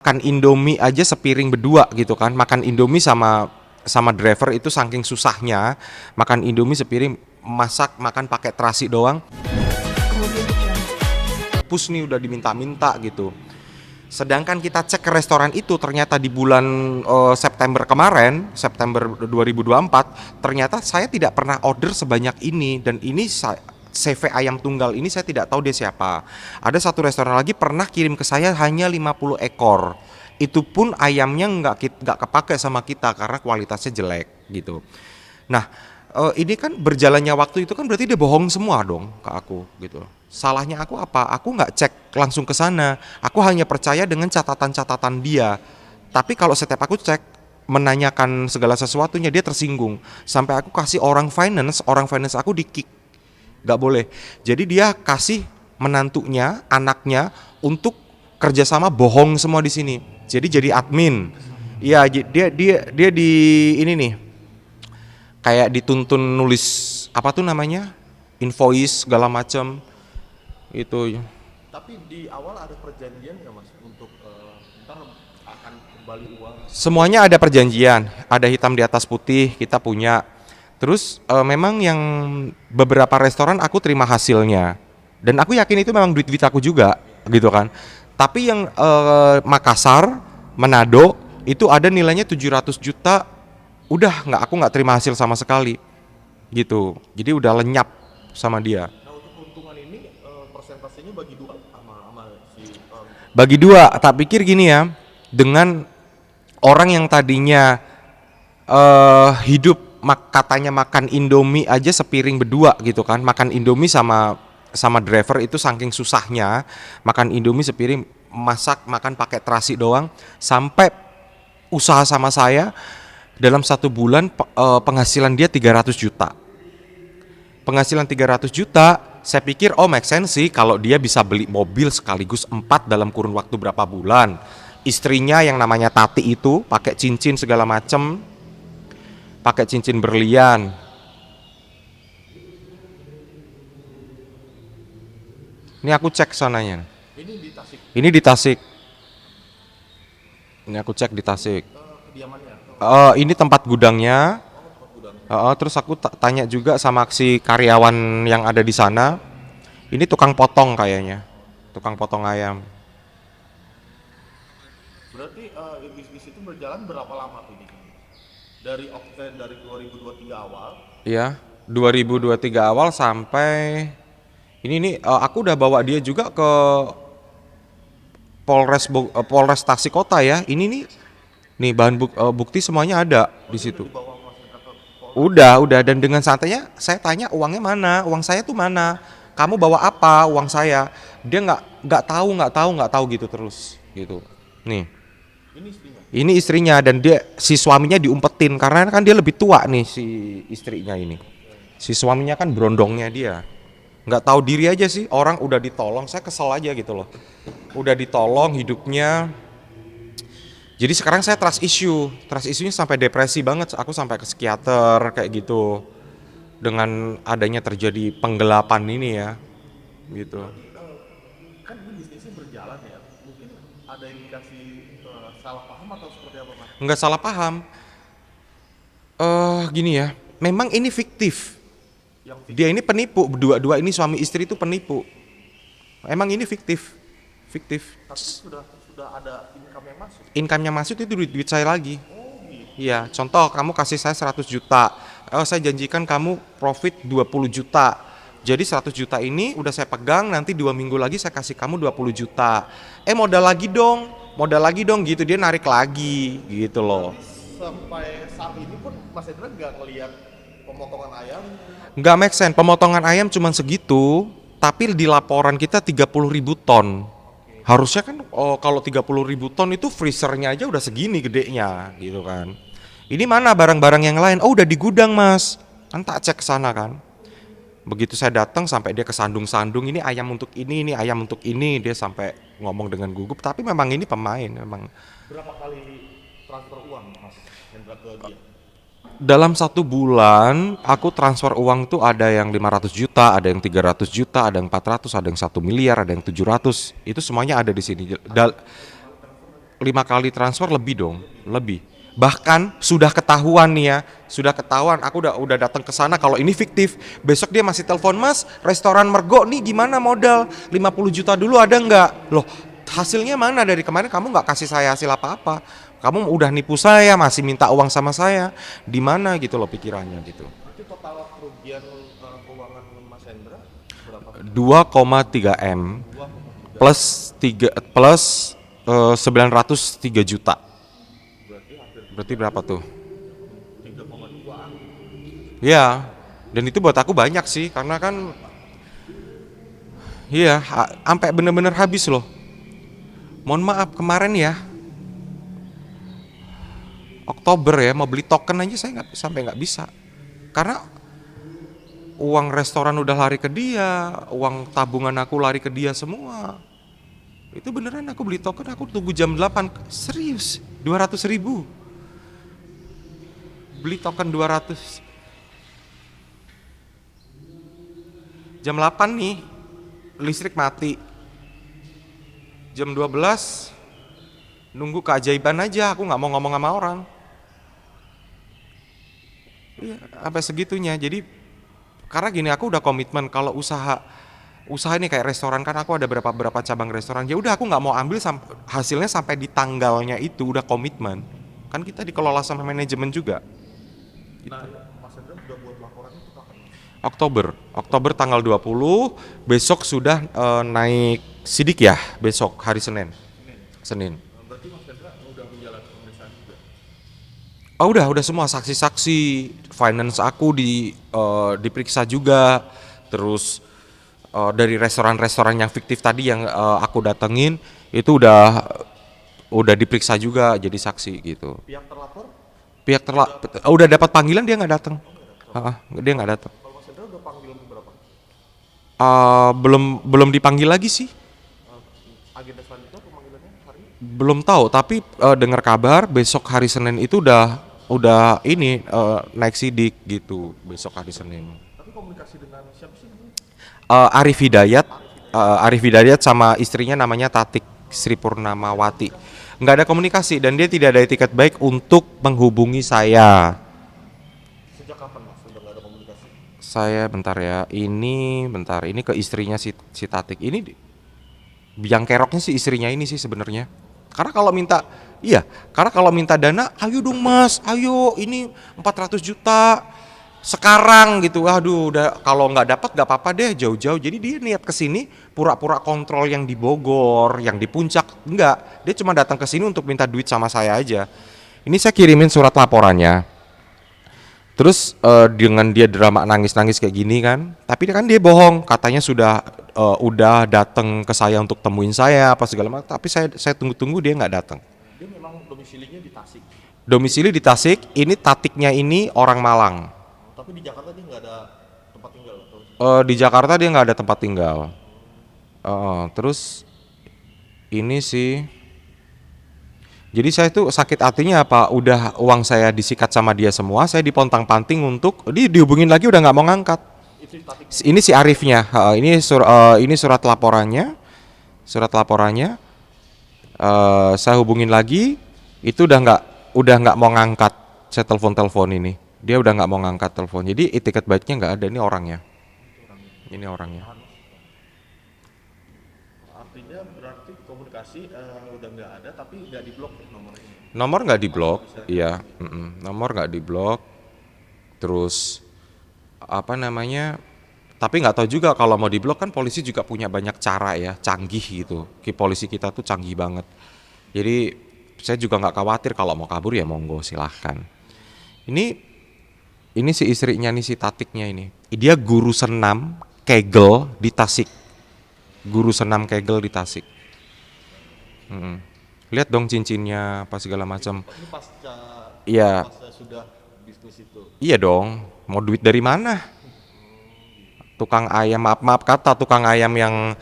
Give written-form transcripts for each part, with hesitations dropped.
Makan Indomie aja sepiring berdua gitu kan, makan Indomie sama driver itu saking susahnya, makan Indomie sepiring, masak makan pakai terasi doang, pus nih udah diminta-minta gitu. Sedangkan kita cek ke restoran itu ternyata di bulan September kemarin, September 2024, ternyata saya tidak pernah order sebanyak ini, dan ini CV ayam tunggal ini saya tidak tahu dia siapa. Ada satu restoran lagi pernah kirim ke saya hanya 50 ekor. Itu pun ayamnya nggak kepake sama kita karena kualitasnya jelek gitu. Nah, ini kan berjalannya waktu itu kan berarti dia bohong semua dong ke aku gitu. Salahnya aku apa? Aku nggak cek langsung ke sana. Aku hanya percaya dengan catatan-catatan dia. Tapi kalau setiap aku cek menanyakan segala sesuatunya dia tersinggung. Sampai aku kasih orang finance aku di kick. Nggak boleh. Jadi dia kasih menantunya, anaknya untuk kerjasama bohong semua di sini. Jadi admin. Iya, dia di ini nih kayak dituntun nulis apa tuh namanya, invoice segala macam itu. Tapi di awal ada perjanjian nggak mas untuk ntar akan kembali uang? Semuanya ada perjanjian, ada hitam di atas putih, kita punya. Terus memang yang beberapa restoran aku terima hasilnya, dan aku yakin itu memang duit aku juga gitu kan. Tapi yang Makassar, Manado itu ada nilainya 700 juta, udah aku nggak terima hasil sama sekali gitu. Jadi udah lenyap sama dia. Nah untuk keuntungan ini persentasenya bagi dua sama si Bagi dua, tak pikir gini ya, dengan orang yang tadinya hidup katanya makan Indomie aja sepiring berdua gitu kan, makan Indomie sama driver itu saking susahnya, makan Indomie sepiring, masak makan pakai terasi doang, sampai usaha sama saya dalam satu bulan penghasilan dia 300 juta. Penghasilan 300 juta, saya pikir make sense sih kalau dia bisa beli mobil sekaligus 4 dalam kurun waktu berapa bulan. Istrinya yang namanya Tati itu pakai cincin segala macem, pakai cincin berlian. Ini aku cek sananya. ini di Tasik Ini di Tasik. Ini aku cek di Tasik. kediamannya atau Ini tempat gudangnya. tempat gudang? Terus aku tanya juga sama si karyawan yang ada di sana. Ini tukang potong kayaknya, tukang potong ayam. Berarti bisnis itu berjalan berapa lama tuh ini? Dari 2023 awal. Iya, 2023 awal sampai ini nih, aku udah bawa dia juga ke Polres Tasik Kota ya. Ini nih bahan bukti semuanya ada di situ. Dibawa masyarakat ke Udah, dan dengan santainya saya tanya uangnya mana, uang saya tuh mana, kamu bawa apa uang saya. Dia nggak tahu gitu terus gitu. Nih, ini istrinya. ini istrinya, dan si suaminya diumpetin karena kan dia lebih tua nih si istrinya ini. Si suaminya kan berondongnya dia. Nggak tahu diri aja sih, orang udah ditolong, saya kesel aja gitu loh. Udah ditolong hidupnya. Jadi sekarang saya trust isunya sampai depresi banget, aku sampai ke psikiater kayak gitu. Dengan adanya terjadi penggelapan ini ya, gitu. Kan ini bisnisnya berjalan ya, mungkin ada indikasi salah paham atau seperti apa mas? Nggak salah paham. Gini ya, memang ini fiktif. Yang Dia ini penipu, berdua-dua ini suami istri itu penipu. Emang ini fiktif. tapi sudah ada income yang masuk. Income-nya masuk itu duit saya lagi. Oh gitu. Iya, contoh kamu kasih saya 100 juta. Saya janjikan kamu profit 20 juta. Jadi 100 juta ini udah saya pegang, nanti 2 minggu lagi saya kasih kamu 20 juta. Modal lagi dong gitu, dia narik lagi gitu loh. Sampai saat ini pun Mas Hendra nggak ngelihat pemotongan ayam. Nggak make sense, pemotongan ayam cuma segitu, tapi di laporan kita 30.000 ton. Harusnya kan kalau 30.000 ton itu freezernya aja udah segini gedenya gitu kan. Ini mana barang-barang yang lain? Udah di gudang mas. Kan tak cek ke sana kan. Begitu saya datang sampai dia kesandung-sandung, ini ayam untuk ini ayam untuk ini. Dia sampai ngomong dengan gugup, tapi memang ini pemain memang. Berapa kali transfer uang Mas Hendra ke dia? Dalam satu bulan aku transfer uang tuh ada yang 500 juta, ada yang 300 juta, ada yang 400, ada yang 1 miliar, ada yang 700. Itu semuanya ada di sini. 5 kali transfer lebih dong, lebih. Bahkan sudah ketahuan nih ya, sudah ketahuan. Aku udah datang ke sana. Kalau ini fiktif, besok dia masih telepon, Mas, restoran Mergo nih gimana modal 50 juta dulu ada nggak? Loh, hasilnya mana dari kemarin kamu nggak kasih saya hasil apa-apa? Kamu udah nipu saya, masih minta uang sama saya. Di mana gitu loh pikirannya gitu. Itu total kerugian keuangan Mas Hendra berapa? 2,3 M plus 3 plus 903 juta. Berarti hampir Berarti berapa tuh? 3,2. Ya, dan itu buat aku banyak sih, karena kan, iya, sampai bener-bener habis loh. Mohon maaf kemarin ya, Oktober ya, mau beli token aja saya nggak bisa, karena uang restoran udah lari ke dia, uang tabungan aku lari ke dia semua. Itu beneran aku beli token, aku tunggu jam 8, serius, 200.000. Beli token 200. Jam 8 nih, listrik mati. Jam 12, nunggu keajaiban aja, aku nggak mau ngomong sama orang. Iya, sampai segitunya. Jadi, karena gini, aku udah komitmen kalau usaha ini kayak restoran kan, aku ada berapa cabang restoran. Ya udah, aku nggak mau ambil hasilnya sampai di tanggalnya itu, udah komitmen. Kan kita dikelola sama manajemen juga. Nah, Mas Hendra udah buat laporan itu kapan? Oktober tanggal 20, besok sudah naik sidik ya, besok hari Senin. Senin. Berarti Mas Hendra udah menjalani pemeriksaan juga? Oh, udah semua saksi-saksi, finance aku diperiksa juga. Terus dari restoran-restoran yang fiktif tadi yang aku datengin itu udah diperiksa juga jadi saksi gitu. Pihak terlapor? Udah dapat panggilan, dia nggak datang. Dia nggak datang. Kalau Mas Hendra udah panggilan berapa? Belum dipanggil lagi sih. Agenda selanjutnya pemanggilannya hari ini? Belum tahu, tapi dengar kabar besok hari Senin itu udah ini naik sidik gitu besok hari Senin. Tapi komunikasi dengan siapa sih namanya? Arif Hidayat sama istrinya namanya Tatik Sri Purnamawati. Nggak ada komunikasi dan dia tidak ada etiket baik untuk menghubungi saya. Sejak kapan Mas udah nggak ada komunikasi? Saya bentar ini ke istrinya si Tatik ini biang keroknya sih istrinya ini sih sebenarnya. Karena kalau minta dana, ayo dong Mas, ayo ini 400 juta sekarang gitu. Aduh, udah kalau nggak dapat nggak apa-apa deh, jauh-jauh. Jadi dia niat kesini pura-pura kontrol yang di Bogor, yang di Puncak, enggak. Dia cuma datang ke sini untuk minta duit sama saya aja. Ini saya kirimin surat laporannya. Terus dengan dia drama nangis-nangis kayak gini kan, tapi kan dia bohong, katanya udah datang ke saya untuk temuin saya apa segala macam, tapi saya tunggu-tunggu dia nggak datang. Dia memang domisilinya di Tasik. Domisili di Tasik, ini Tatiknya ini orang Malang. Tapi di Jakarta dia nggak ada tempat tinggal atau? Di Jakarta dia nggak ada tempat tinggal. Terus ini sih, jadi saya tuh sakit hatinya apa? Udah uang saya disikat sama dia semua, saya dipontang-panting untuk dihubungin lagi udah nggak mau ngangkat. Itu di Tasik. Ini si Arifnya, ini surat laporannya, saya hubungin lagi, itu udah nggak mau ngangkat. Saya telepon ini, dia udah nggak mau ngangkat telepon. Jadi etiket baiknya nggak ada, ini orangnya. Artinya berarti komunikasi udah nggak ada, tapi nggak diblok ya nomornya. Nomor nggak diblok, iya, nomor nggak diblok. Terus apa namanya? Tapi nggak tahu juga kalau mau diblok kan polisi juga punya banyak cara ya, canggih gitu. Polisi kita tuh canggih banget. Jadi saya juga nggak khawatir kalau mau kabur ya monggo silahkan. Ini si istrinya nih si Tatiknya ini. Dia guru senam kegel di Tasik. Lihat dong cincinnya apa segala macam. Ini pasca Iya. sudah bisnis itu. Iya dong. Mau duit dari mana? Tukang ayam, maaf kata tukang ayam yang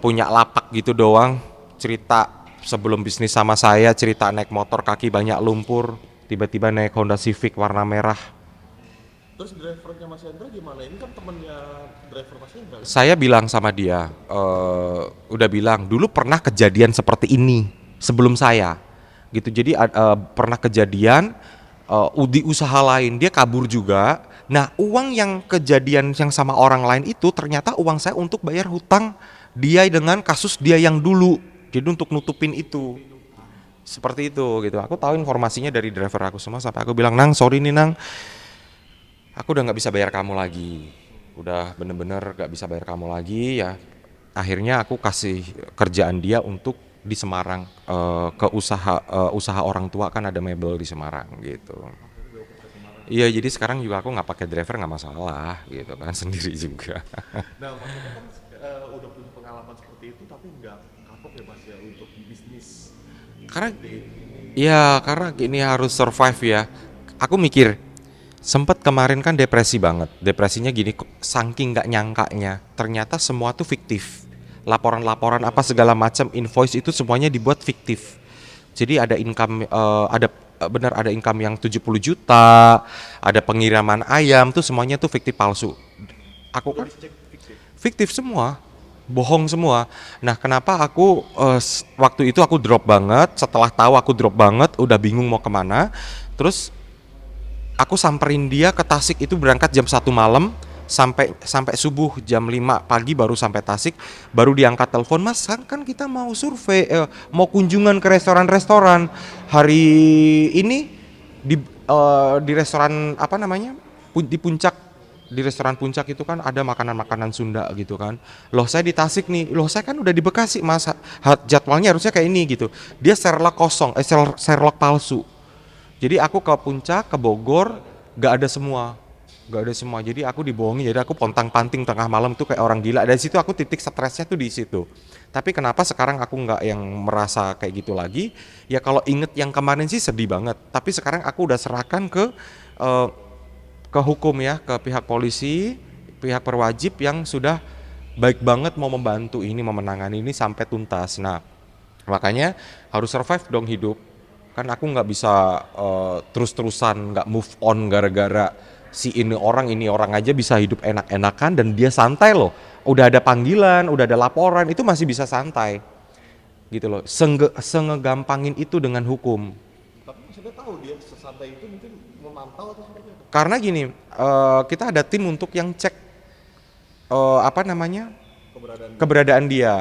punya lapak gitu doang. Cerita sebelum bisnis sama saya, cerita naik motor kaki banyak lumpur, tiba-tiba naik Honda Civic warna merah. Terus drivernya Mas Hendra gimana? Ini kan temennya driver Mas Hendra. Saya bilang sama dia, udah bilang dulu pernah kejadian seperti ini sebelum saya. gitu. Jadi pernah kejadian di usaha lain dia kabur juga. Nah, uang yang kejadian yang sama orang lain itu ternyata uang saya untuk bayar hutang dia dengan kasus dia yang dulu. Jadi untuk nutupin itu. Seperti itu gitu. Aku tahu informasinya dari driver aku semua sampai aku bilang, "Nang, sorry nih Nang, aku udah nggak bisa bayar kamu lagi. Udah bener-bener nggak bisa bayar kamu lagi ya." Akhirnya aku kasih kerjaan dia untuk di Semarang, ke usaha orang tua kan ada mebel di Semarang gitu. Iya, jadi sekarang juga aku nggak pakai driver nggak masalah gitu kan sendiri juga. Nah, maksudnya kan udah punya pengalaman seperti itu tapi nggak kapok ya Mas ya untuk bisnis Karena seperti ini. ya karena ini harus survive ya. Aku mikir sempet kemarin kan depresi banget. Depresinya gini, saking nggak nyangkanya. Ternyata semua tuh fiktif. Laporan-laporan apa segala macam invoice itu semuanya dibuat fiktif. Jadi ada income, benar ada income yang 70 juta, ada pengiriman ayam tuh semuanya tuh fiktif palsu. Aku Udah kan dicek fiktif. fiktif semua, bohong semua. Nah, kenapa aku waktu itu aku drop banget, setelah tahu aku drop banget, udah bingung mau kemana. Terus aku samperin dia ke Tasik, itu berangkat jam 1 malam, sampai sampai subuh jam 5 pagi baru sampai Tasik. Baru diangkat telepon, "Mas, kan kita mau survei, mau kunjungan ke restoran-restoran hari ini di restoran apa namanya, di puncak, di restoran puncak itu kan ada makanan-makanan Sunda gitu kan. Loh, saya di Tasik nih, loh saya kan udah di Bekasi Mas, jadwalnya harusnya kayak ini gitu." Dia Sherlock kosong, Sherlock palsu. Jadi aku ke puncak, ke Bogor, gak ada semua, gak ada semua. Jadi aku dibohongi, jadi aku pontang-panting tengah malam tuh kayak orang gila. Dari situ aku titik stresnya tuh di situ. Tapi kenapa sekarang aku nggak yang merasa kayak gitu lagi? Ya kalau inget yang kemarin sih sedih banget. Tapi sekarang aku udah serahkan eh, ke hukum ya, ke pihak polisi, pihak perwajib yang sudah baik banget mau membantu ini, mau menangani ini sampai tuntas. Nah, makanya harus survive dong hidup. Kan aku nggak bisa terus-terusan nggak move on gara-gara si ini orang aja bisa hidup enak-enakan dan dia santai loh. Udah ada panggilan, udah ada laporan, itu masih bisa santai gitu loh. Sengegampangin itu dengan hukum. Tapi maksudnya tahu dia sesantai itu mungkin memantau atau seperti apa? Karena gini, kita ada tim untuk yang cek apa namanya Keberadaan dia. keberadaan dia.